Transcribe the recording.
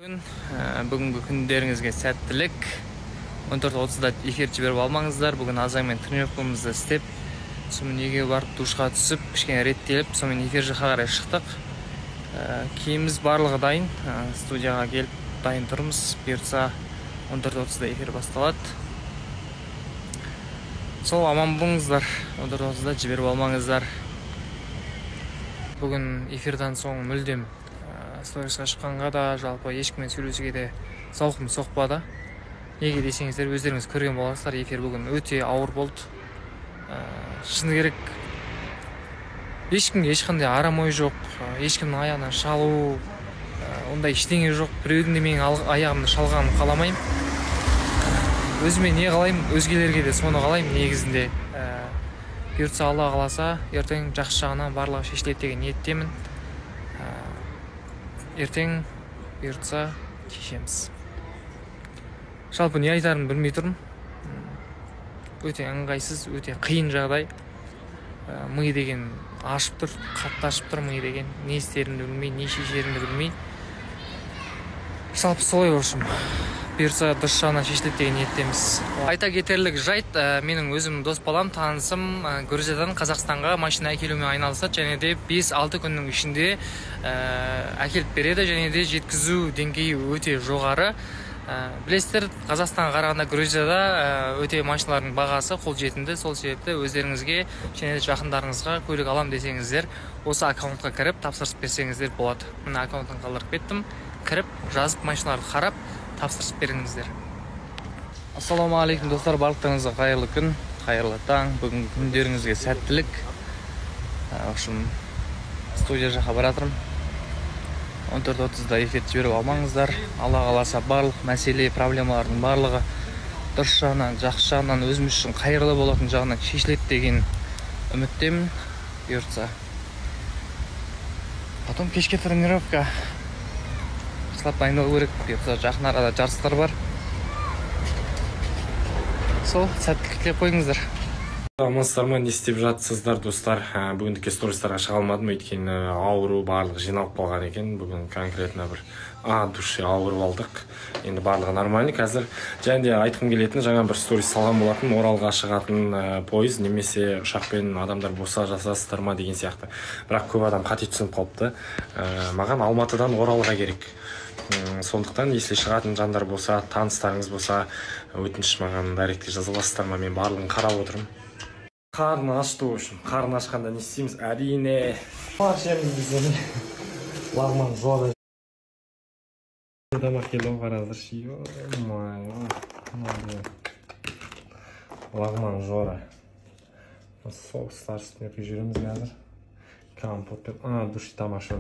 Бүгінгі күндеріңізге сәттілік. 14:30-да эфир жіберіп алмаңыздар. Бүгін Азаңмен тренировкамызды істеп, сонымен үйге барып душқа түсіп, кішкене реттеліп, сонымен эфир жаққа қарай шықтық. Киіміміз барлығы дайын. Студияға келіп дайын тұрмыз. Бұйыртса 14:30-да эфир басталады. Сол аман болыңыздар. 14:30-да жіберіп алмаңыздар. Бүгін эфирдан соң мүлдем сторисқа шыққанға да, жалпы ешкіммен сөйлесуге де зауқым соқпады. Неге десеңіздер, өздеріңіз көрген боласыздар, эфир бүгін өте ауыр болды. Шыны керек, ешкімге ешқандай арам ой жоқ, ешкімнің аяғынан шалу, ондай ештеңе жоқ. Біреудің де менің аяғымды шалғанын қаламаймын. Өзіме не қалаймын, өзгелерге де соны қалаймын негізінде. Бұйыртса Алла қаласа, ертең жақсы жағынан барлығы шешіледі деген ниеттемін. Ертең бұйыртса шешеміз. Жалпы не айтарын білмей тұрмын. Өте ыңғайсыз, өте қиын жағдай. Ми деген ашып тұр, қатты ашып тұр ми деген. Не істерімді білмей, не шешерімді білмей. Жалпы солай болшым. Бұйыртса дұрыс жағынан шешіледі деген ниеттеміз. Айта кетерлік жайт, менің өзім дос балам, танысым Грузиядан Қазақстанға машина әкелумен айналысады, және де 5-6 күннің ішінде әкеліп береді, және де жеткізу деңгейі өте жоғары. Білесіздер, Қазақстанға қарағанда Грузияда өте машиналардың бағасы қолжетімді. Сол себепті өздеріңізге және де жақындарыңызға көлік алам десеңіздер, осы аккаунтқа кіріп тапсырыс берсеңіздер болады. Мына аккаунттан қалдырып кеттім. Кіріп, жазып, машиналарды қарап тапсырыс беріңіздер. Ассалаумағалейкум достар, барлықтарыңызға қайырлы күн, қайырлы таң. Бүгінгі күндеріңізге сәттілік. Студия жаққа баратырмын. 14:30-да эфир жіберіп алмаңыздар. Алла қаласа барлық мәселе, проблемалардың барлығы дұрыс жағынан, жақсы жағынан, өзіміз үшін қайырлы болатын жағынан шешіледі деген үміттемін. Бұйыртса. Потом кешке тренировка. Қысылап дайындау керек. Бұйыртса жақын арада жарыстар бар. Сол, сәттілік тілеп қойыңыздар. Амансыздар ма, не істеп жатсыздар достар? Бүгіндікке стористарға шыға алмадым, өйткені ауру барлығы жиналып қалған екен. Бүгін конкретно бір душе ауырып алдық. Енді барлығы нормальный қазір. Және де айтқым келетін, жаңа бір сторис салған болатын, Оралға шығатын пойыз немесе ұшақпен адамдар болса жасасыздар ма деген сияқты. Бірақ көп адам қате түсініп қалыпты. Маған Алматыдан Оралға керек. Сондықтан, если шығатын жандар болса, таныстарыңыз болса, өтініш маған дайректке жаза аласыздар ма? Мен барлығын қарап отырмын. Қарны ашты үшін. Қарны ашқанда не істейміз? Әрине. Ашеміз бізден. Лагман жоғары. Дамақ келді қаразыр. Лагман жоғары. Соғыстар үстіне жүреміз қазір. Компот пен души тамаша.